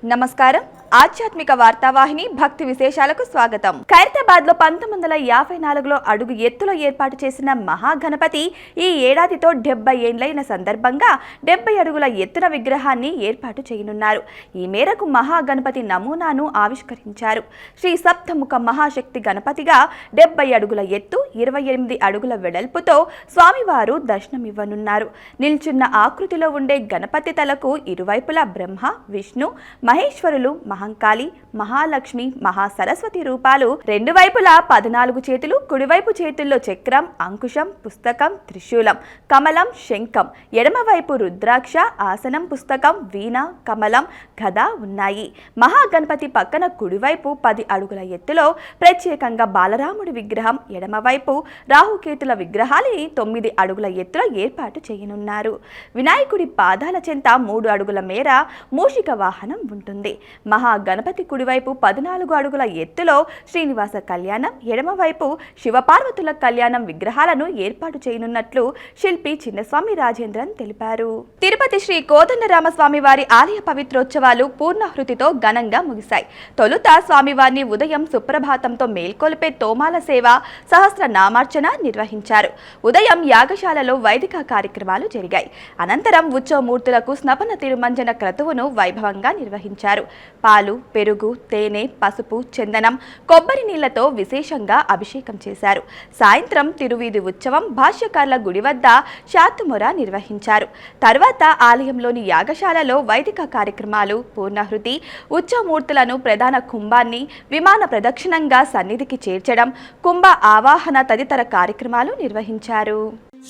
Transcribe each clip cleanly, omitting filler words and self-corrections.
నమస్కారం. ఆధ్యాత్మిక వార్తావాహిని భక్తి విశేషాలకు స్వాగతం. ఖైరతాబాద్ లో 1954లో అడుగు ఎత్తులో ఏర్పాటు చేసిన మహాగణపతి ఈ ఏడాదితో 70 ఏళ్లైన సందర్భంగా 70 అడుగుల ఎత్తున విగ్రహాన్ని ఏర్పాటు చేయనున్నారు. ఈ మేరకు మహాగణపతి నమూనాను ఆవిష్కరించారు. శ్రీ సప్తముఖ మహాశక్తి గణపతిగా 70 అడుగుల ఎత్తు, 28 అడుగుల వెడల్పుతో స్వామివారు దర్శనమివ్వనున్నారు. నిల్చున్న ఆకృతిలో ఉండే గణపతి తలకు ఇరువైపులా బ్రహ్మ, విష్ణు, మహేశ్వరులు, మహంకాళి, మహాలక్ష్మి, మహాసరస్వతి రూపాలు, రెండు వైపులా 14 చేతులు, కుడివైపు చేతుల్లో చక్రం, అంకుశం, పుస్తకం, త్రిశూలం, కమలం, శంఖం, ఎడమవైపు రుద్రాక్ష, ఆసనం, పుస్తకం, వీణ, కమలం, గద ఉన్నాయి. మహాగణపతి పక్కన కుడివైపు 10 అడుగుల ఎత్తులో ప్రత్యేకంగా బాలరాముడి విగ్రహం, ఎడమవైపు రాహుకేతుల విగ్రహాలని 9 అడుగుల ఎత్తులో ఏర్పాటు చేయనున్నారు. వినాయకుడి పాదాల చెంత 3 అడుగుల మేర మూషిక వాహనం ఉంటుంది. మహాగణపతి కుడివైపు 14 అడుగుల ఎత్తులో శ్రీనివాస కళ్యాణం, ఎడమవైపు శివపార్వతుల కళ్యాణం విగ్రహాలను ఏర్పాటు చేయనున్నట్లు శిల్పి చిన్నస్వామి రాజేంద్రన్ తెలిపారు. తిరుపతి శ్రీ కోదండరామస్వామి వారి ఆలయ పవిత్రోత్సవాలు పూర్ణాహృతితో ఘనంగా ముగిశాయి. తొలుత స్వామివారిని ఉదయం సుప్రభాతంతో మేల్కొల్పే తోమాల సేవ, సహస్ర నామార్చన నిర్వహించారు. ఉదయం యాగశాలలో వైదిక కార్యక్రమాలు జరిగాయి. అనంతరం ఉత్సవమూర్తులకు స్నపన తిరుమంజన క్రతువును వైభవంగా నిర్వహించారు. పాలు, పెరుగు, తేనె, పసుపు, చందనం, కొబ్బరి నీళ్లతో విశేషంగా అభిషేకం చేశారు. సాయంత్రం తిరువీధి ఉత్సవం భాష్యకార్ల గుడి వద్ద శాతుమొర నిర్వహించారు. తర్వాత ఆలయంలోని యాగశాలలో వైదిక కార్యక్రమాలు, పూర్ణాహృతి, ఉత్సవమూర్తులను ప్రధాన కుంభాన్ని విమాన ప్రదక్షిణంగా సన్నిధికి చేర్చడం, కుంభ ఆవాహన తదితర కార్యక్రమాలు నిర్వహించారు.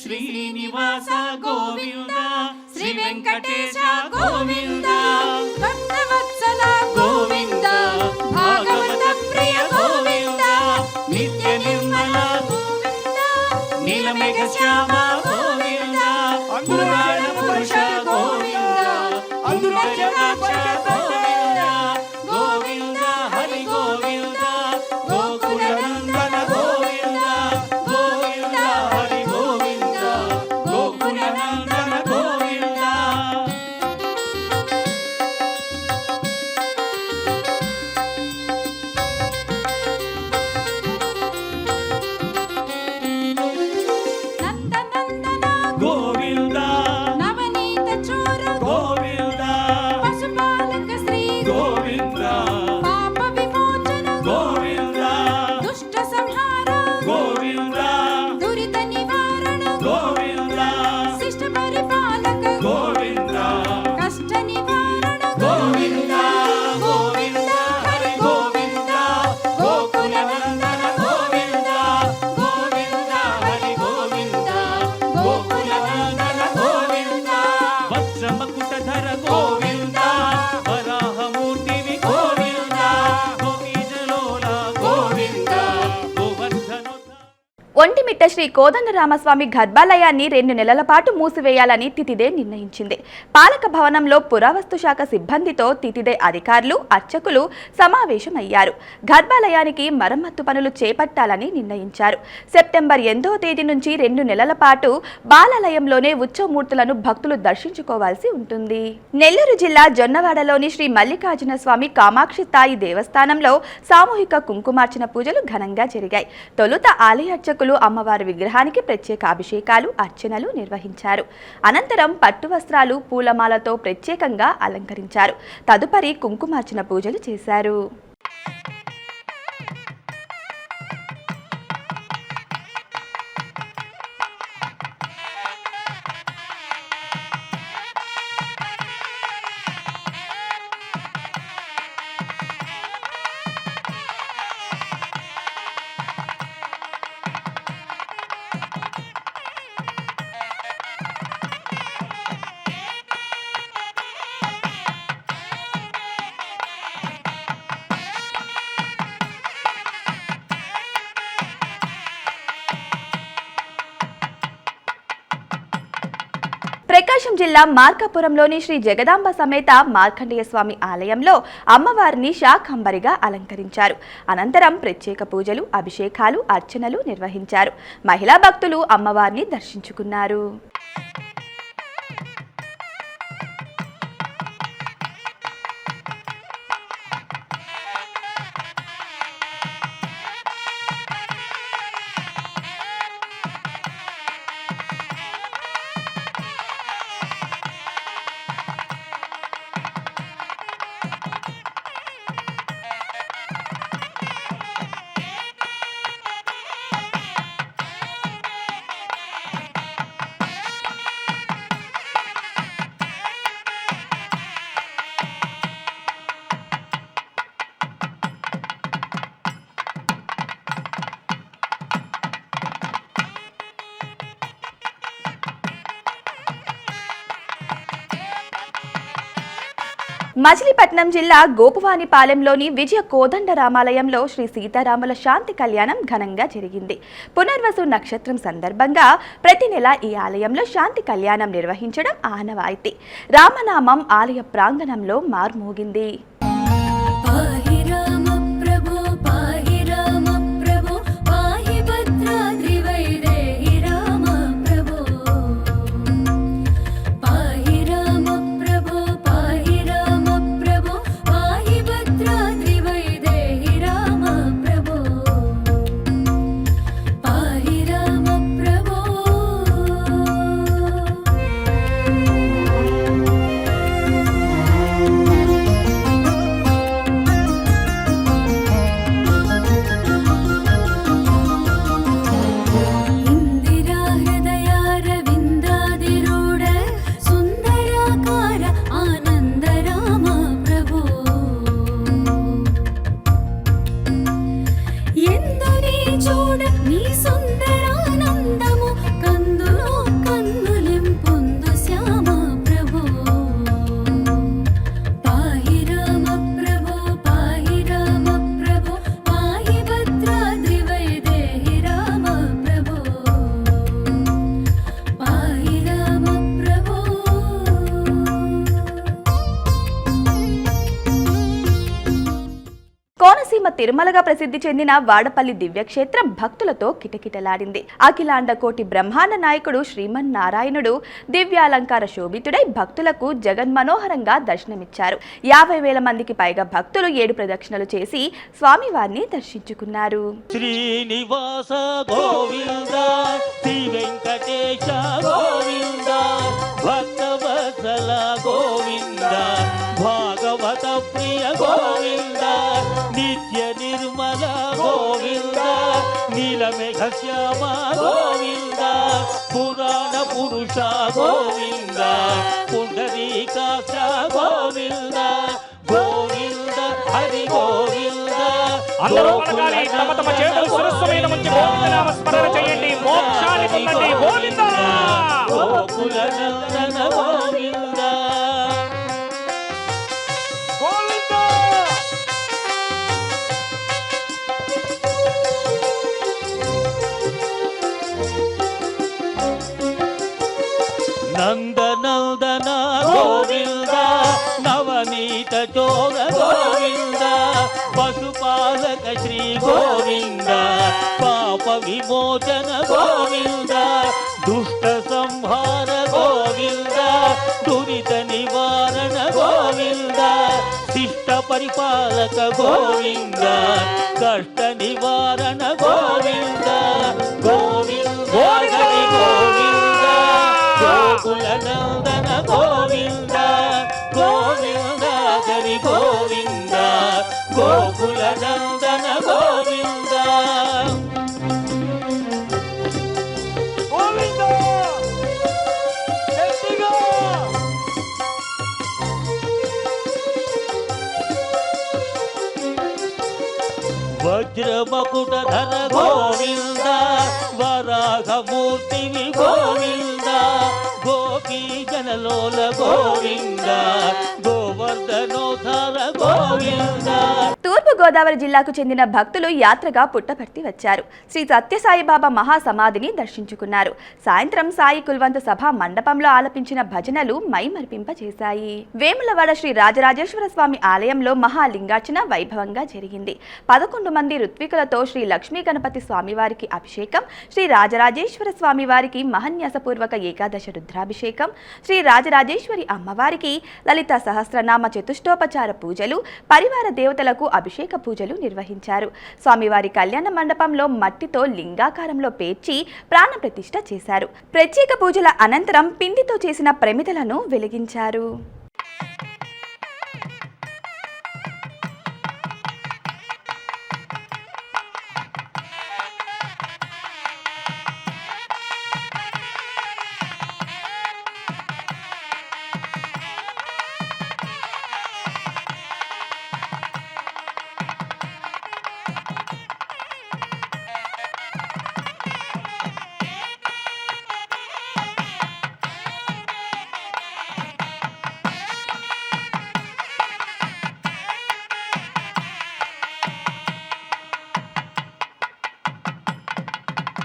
శ్రీనివాస గోవింద, శ్రీ వెంకటేశ గోవింద, భక్తవత్సల గోవింద, భాగవత ప్రియ గోవింద, నిత్య నిర్మల గోవింద, నీలమేఘ శ్యామ గోవింద, పురాణ పురుష గోవింద, అందురజనాక్ష గోవింద, గోవింద హరి గోవింద, గోకుల నందన గోవింద, గోవింద హరి గోవింద, గోకుల నందన గోవింద. నందనందన గోవింద, నవనీత చోర గోవింద, పశుపాలక శ్రీ గోవింద, పాప విమోచన గోవింద, దుష్ట సంహార గోవింద, దురిత నివారణ గోవింద, శిష్ట పరిపాలక గోవింద, కష్ట నివారణ గోవింద, గోవింద హరి గోవింద, గోకుల నందన గోవింద, గోవింద హరి గోవింద, గోకుల నందన గోవింద, వజ్రమకుటధర గోవింద, వరాహమూర్తివి గోవింద, గోపీజలోల గోవింద, గోవర్ధనోద్ధ. ఒంటిమిట్ట శ్రీ కోదండరామస్వామి గర్భాలయాన్ని 2 నెలల పాటు మూసివేయాలని తితిదే నిర్ణయించింది. పాలక భవనంలో పురావస్తు శాఖ సిబ్బందితో తితిదే అధికారులు, అర్చకులు సమావేశమయ్యారు. గర్భాలయానికి మరమ్మత్తు పనులు చేపట్టాలని నిర్ణయించారు. సెప్టెంబర్ 8వ తేదీ నుంచి 2 నెలల పాటు బాలాలయంలోనే ఉత్సవమూర్తులను భక్తులు దర్శించుకోవాల్సి ఉంటుంది. నెల్లూరు జిల్లా జొన్నవాడలోని శ్రీ మల్లికార్జున స్వామి కామాక్షి తాయి దేవస్థానంలో సామూహిక కుంకుమార్చన పూజలు ఘనంగా జరిగాయి. తొలుత ఆలయ అర్చకులు అమ్మవారి విగ్రహానికి ప్రత్యేక అభిషేకాలు, అర్చనలు నిర్వహించారు. అనంతరం పట్టు వస్త్రాలు, పూలమాలతో ప్రత్యేకంగా అలంకరించారు. తదుపరి కుంకుమార్చన పూజలు చేశారు. ప్రకాశం జిల్లా మార్కాపురంలోని శ్రీ జగదాంబ సమేత మార్కండేయ స్వామి ఆలయంలో అమ్మవారిని శాకంబరిగా అలంకరించారు. అనంతరం ప్రత్యేక పూజలు, అభిషేకాలు, అర్చనలు నిర్వహించారు. మహిళా భక్తులు అమ్మవారిని దర్శించుకున్నారు. మచిలీపట్నం జిల్లా గోపువానిపాలెంలోని విజయ కోదండరామాలయంలో శ్రీ సీతారాముల శాంతి కళ్యాణం ఘనంగా జరిగింది. పునర్వసు నక్షత్రం సందర్భంగా ప్రతి నెల ఈ ఆలయంలో శాంతి కళ్యాణం నిర్వహించడం ఆనవాయితీ. రామనామం ఆలయ ప్రాంగణంలో మార్మోగింది. కోనసీమ తిరుమలగా ప్రసిద్ధి చెందిన వాడపల్లి దివ్యక్షేత్రం భక్తులతో కిటకిటలాడింది. అఖిలాండ కోటి బ్రహ్మాండ నాయకుడు శ్రీమన్నారాయణుడు దివ్యాలంకార శోభితుడై భక్తులకు జగన్మనోహరంగా దర్శనమిచ్చారు. 50,000 మందికి పైగా భక్తులు 7 ప్రదక్షిణలు చేసి స్వామివారిని దర్శించుకున్నారు. శ్రీనివాస గోవింద శ్రీ వెంకటేశ గోవింద భక్తవత్సల గోవింద భాగవత ప్రియ గోవింద నిత్య నిర్మల గోవింద నీలమేఘ శ్యామ గోవింద పురాణ పురుష గోవింద పుండరీకాక్ష గోవింద గోవింద హరి గోవింద. అందరూ పలకాలి, తమ తమ చేతులు శిరస్సు మీద ఉంచి గోవిందనామ స్మరణ చేయండి. మోక్షాన్ని పొందండి. గోవింద గోకుల నందన గోవింద గోవింద. నందనందన గోవింద నవనీత చోర గోవింద పశుపాలక శ్రీ గోవింద పాప విమోచన గోవింద దుష్ట సంహార గోవింద దురిత నివారణ గోవింద శిష్ట పరిపాలక గోవింద కష్ట నివారణ గోవింద గోవింద హరి గోవింద గోకుల నందన గోవింద గోవింద హరి గోవింద గోకుల నందన గోవింద గోవింద గట్టిగా. వజ్రమకుట ధర గోవింద వరాహమూర్తివి గోవింద గోపీ జనలోల గోవింద గోవర్ధనోధర గోవింద. తూర్పు గోదావరి జిల్లాకు చెందిన భక్తులు యాత్రగా పుట్టపర్తి వచ్చారు. శ్రీ సత్యసాయిబాబా మహాసమాధిని దర్శించుకున్నారు. సాయంత్రం సాయి కుల్వంత సభ మండపంలో ఆలపించిన భజనలు మైమరిపింపచేశాయి. వేములవాడ శ్రీ రాజరాజేశ్వర స్వామి ఆలయంలో మహాలింగార్చన వైభవంగా జరిగింది. 11 మంది ఋత్వికులతో శ్రీ లక్ష్మీ గణపతి స్వామివారికి అభిషేకం, శ్రీ రాజరాజేశ్వర స్వామివారికి మహన్యాసపూర్వక ఏకాదశ రుద్రాభిషేకం, శ్రీ రాజరాజేశ్వరి అమ్మవారికి లలిత సహస్రనామ చతుష్టోపచార పూజలు, పరివార దేవతలకు అభిషేక పూజలు నిర్వహించారు. స్వామివారి కళ్యాణ మండపంలో మట్టితో లింగాకారంలో పేర్చి ప్రాణ ప్రతిష్ఠ చేశారు. ప్రత్యేక పూజల అనంతరం పిండితో చేసిన ప్రమిదలను వెలిగించారు.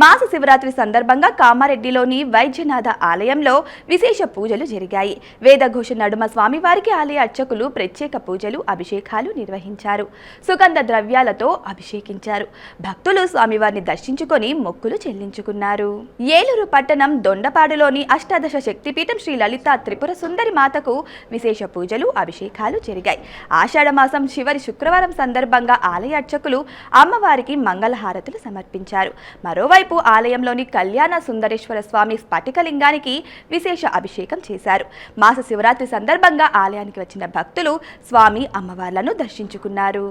మాస శివరాత్రి సందర్భంగా కామారెడ్డిలోని వైద్యనాథ ఆలయంలో విశేష పూజలు జరిగాయి. వేదఘోష నడుమ స్వామివారికి ఆలయ అర్చకులు ప్రత్యేక పూజలు, అభిషేకాలు నిర్వహించారు. సుగంధ ద్రవ్యాలతో అభిషేకించారు. భక్తులు స్వామివారిని దర్శించుకొని మొక్కులు చెల్లించుకున్నారు. ఏలూరు పట్టణం దొండపాడులోని అష్టాదశ శక్తిపీఠం శ్రీ లలిత త్రిపుర సుందరి మాతకు విశేష పూజలు, అభిషేకాలు జరిగాయి. ఆషాఢమాసం చివరి శుక్రవారం సందర్భంగా ఆలయ అర్చకులు అమ్మవారికి మంగళహారతులు సమర్పించారు. మరోవైపు ఆలయంలోని కళ్యాణ సుందరేశ్వర స్వామి స్ఫటికలింగానికి విశేష అభిషేకం చేశారు. మాస శివరాత్రి సందర్భంగా ఆలయానికి వచ్చిన భక్తులు స్వామి అమ్మవార్లను దర్శించుకున్నారు.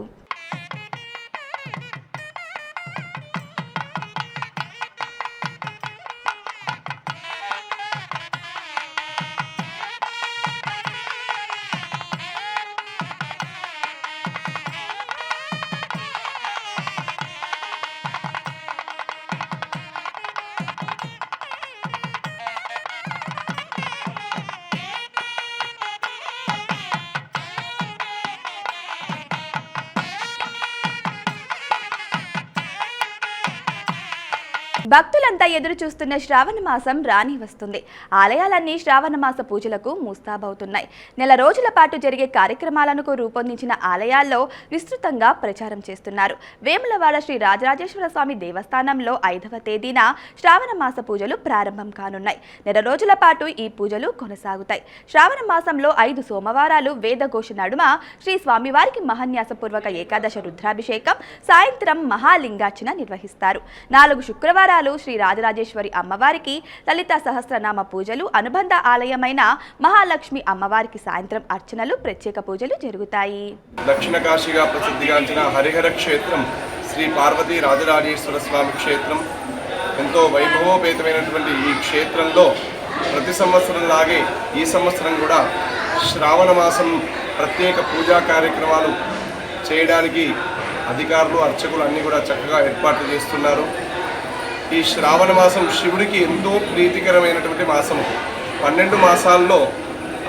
భక్తులంతా ఎదురు చూస్తున్న శ్రావణ మాసం రాని వస్తుంది. ఆలయాలన్నీ శ్రావణ మాస పూజలకు ముస్తాబవుతున్నాయి. నెల రోజుల పాటు జరిగే కార్యక్రమాలను రూపొందించిన ఆలయాల్లో విస్తృతంగా ప్రచారం చేస్తున్నారు. వేములవాడ శ్రీ రాజరాజేశ్వర స్వామి దేవస్థానంలో 5వ తేదీన శ్రావణ మాస పూజలు ప్రారంభం కానున్నాయి. నెల రోజుల పాటు ఈ పూజలు కొనసాగుతాయి. శ్రావణ మాసంలో 5 సోమవారాలు వేదఘోష నడుమ శ్రీ స్వామివారికి మహాన్యాసపూర్వక ఏకాదశ రుద్రాభిషేకం, సాయంత్రం మహాలింగార్చన నిర్వహిస్తారు. 4 శుక్రవారాలు శ్రీ రాజరాజేశ్వరి అమ్మవారికి లలిత సహస్రనామ పూజలు, అనుబంధ ఆలయమైన మహాలక్ష్మి అమ్మవారికి సాయంత్రం అర్చనలు, ప్రత్యేక పూజలు జరుగుతాయి. దక్షిణ కాశీగా ప్రసిద్ధిగాంచిన హరిహర క్షేత్రం శ్రీ పార్వతీ రాజరాజేశ్వర స్వామి క్షేత్రం ఎంతో వైభవోపేతమైనటువంటి ఈ క్షేత్రంలో ప్రతి సంవత్సరం లాగే ఈ సంవత్సరం కూడా శ్రావణ మాసం ప్రత్యేక పూజా కార్యక్రమాలు చేయడానికి అధికారులు, అర్చకులు అన్నీ కూడా చక్కగా ఏర్పాట్లు చేస్తున్నారు. ఈ శ్రావణ మాసం శివుడికి ఎంతో ప్రీతికరమైనటువంటి మాసం. 12 మాసాల్లో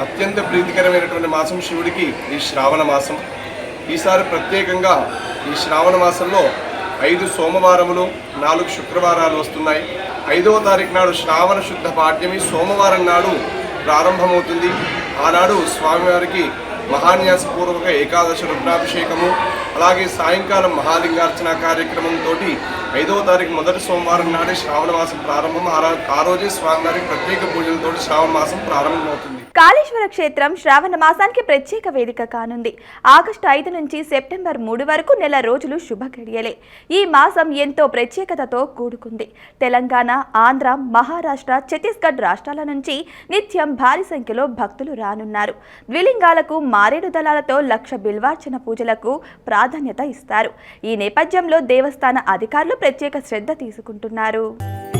అత్యంత ప్రీతికరమైనటువంటి మాసం శివుడికి ఈ శ్రావణ మాసం. ఈసారి ప్రత్యేకంగా ఈ శ్రావణ మాసంలో 5 సోమవారములు, 4 శుక్రవారాలు వస్తున్నాయి. 5వ తారీఖు నాడు శ్రావణ శుద్ధ పాడ్యమి సోమవారం నాడు ప్రారంభమవుతుంది. ఆనాడు స్వామివారికి మహాన్యాసపూర్వక ఏకాదశ రుద్రాభిషేకము, అలాగే సాయంకాలం మహాలింగార్చన కార్యక్రమంతో 5వ తారీఖు మొదటి సోమవారం నాడే శ్రావణ మాసం ప్రారంభం. ఆ రోజే స్వామివారికి ప్రత్యేక పూజలతో శ్రావణ మాసం ప్రారంభమవుతుంది. కాళేశ్వర క్షేత్రం శ్రావణ మాసానికి ప్రత్యేక వేదిక కానుంది. ఆగస్టు 5 నుంచి సెప్టెంబర్ 3 వరకు నెల రోజులు శుభ గడియలే. ఈ మాసం ఎంతో ప్రత్యేకతతో కూడుకుంది. తెలంగాణ, ఆంధ్ర, మహారాష్ట్ర, ఛత్తీస్గఢ్ రాష్ట్రాల నుంచి నిత్యం భారీ సంఖ్యలో భక్తులు రానున్నారు. ద్విలింగాలకు మారేడు దళాలతో 1,00,000 బిల్వార్చన పూజలకు ప్రాధాన్యత ఇస్తారు. ఈ నేపథ్యంలో దేవస్థాన అధికారులు ప్రత్యేక శ్రద్ధ తీసుకుంటున్నారు.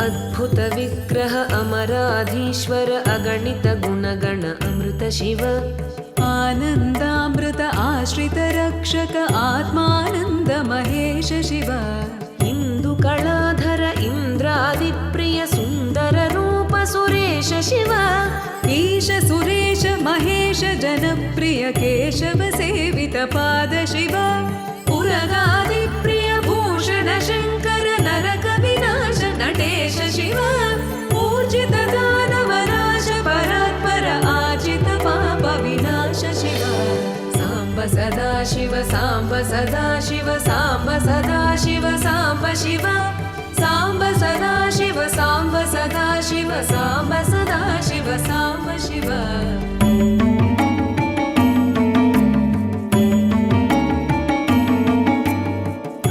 अद्भुत विग्रह अमराधीश्वर अगणित गुणगण अमृत शिव आनन्दामृत आश्रित रक्षक आत्मानन्द महेश शिव इंदु कलाधर इंद्रादिप्रिय सुंदर रूप सुरेश शिव ईश सुरेश महेश जनप्रिय केशव सेवित पाद शिव उरगादिप्रिय भूषण शंकर नरक विनाश नटेश शिव ऊर्जित दानवनाश परात्पर आजित पाप विनाश शिव सांब सदा शिव सांब सदा शिव सांब सदा शिव सांब शिव सांब सदा शिव सांब सदा शिव सांब सदा शिव सांब शिव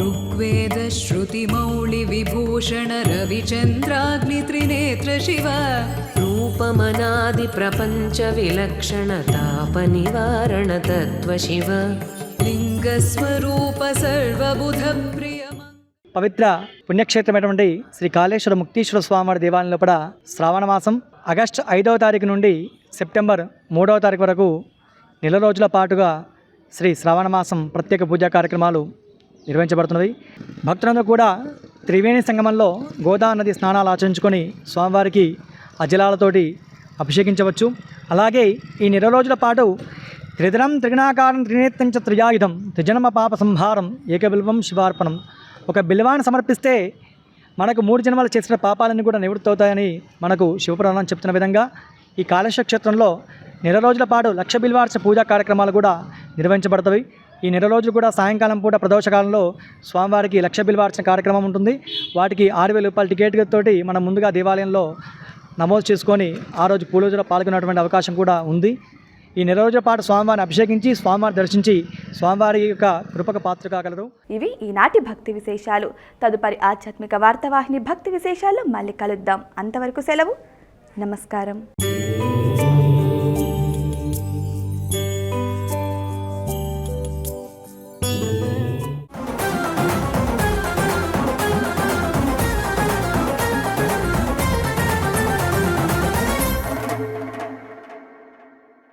ऋग्वेद श्रुति मौळि विभूषण रविचन्द्राग्नि त्रिनेत्र शिव रूपमनादि प्रपंच विलक्षण ताप निवारण तत्व शिव लिंग स्वरूप सर्वबुध प्रिय పవిత్ర పుణ్యక్షేత్రమైనటువంటి శ్రీ కాళేశ్వర ముక్తీశ్వర స్వామివారి దేవాలయం లోపల శ్రావణ మాసం ఆగస్టు 5వ తారీఖు నుండి సెప్టెంబర్ 3వ తారీఖు వరకు నెల రోజుల పాటుగా శ్రీ శ్రావణ మాసం ప్రత్యేక పూజా కార్యక్రమాలు నిర్వహించబడుతున్నది. భక్తులందరూ కూడా త్రివేణి సంగమంలో గోదా నది స్నానాలు ఆచరించుకొని స్వామివారికి అజలాలతోటి అభిషేకించవచ్చు. అలాగే ఈ నెల రోజుల పాటు త్రిదినం త్రిగుణాకారం త్రినేత్రం చ త్రియాయుధం త్రిజన్మ పాప సంహారం ఏకబిల్వం శివార్పణం. ఒక బిల్వాన్ని సమర్పిస్తే మనకు 3 జన్మలు చేసిన పాపాలన్నీ కూడా నివృత్తి అవుతాయని మనకు శివపురాణం చెప్తున్న విధంగా ఈ కాళేశ్వర క్షేత్రంలో నెల రోజుల పాటు 1,00,000 బిల్వార్చన పూజా కార్యక్రమాలు కూడా నిర్వహించబడతాయి. ఈ నెల రోజులు కూడా సాయంకాలం పూట ప్రదోషకాలంలో స్వామివారికి 1,00,000 బిల్వార్చన కార్యక్రమం ఉంటుంది. వాటికి 6,000 రూపాయల టికెట్ తోటి మనం ముందుగా దేవాలయంలో నమోదు చేసుకొని ఆ రోజు పూజలో పాల్గొనేటువంటి అవకాశం కూడా ఉంది. ఈ నెల రోజుల పాటు స్వామివారిని అభిషేకించి స్వామివారిని దర్శించి స్వామివారి యొక్క కృపకు పాత్ర కాగలరు. ఇవి ఈనాటి భక్తి విశేషాలు. తదుపరి ఆధ్యాత్మిక వార్తావాహిని భక్తి విశేషాలు మళ్ళీ కలుద్దాం. అంతవరకు సెలవు. నమస్కారం.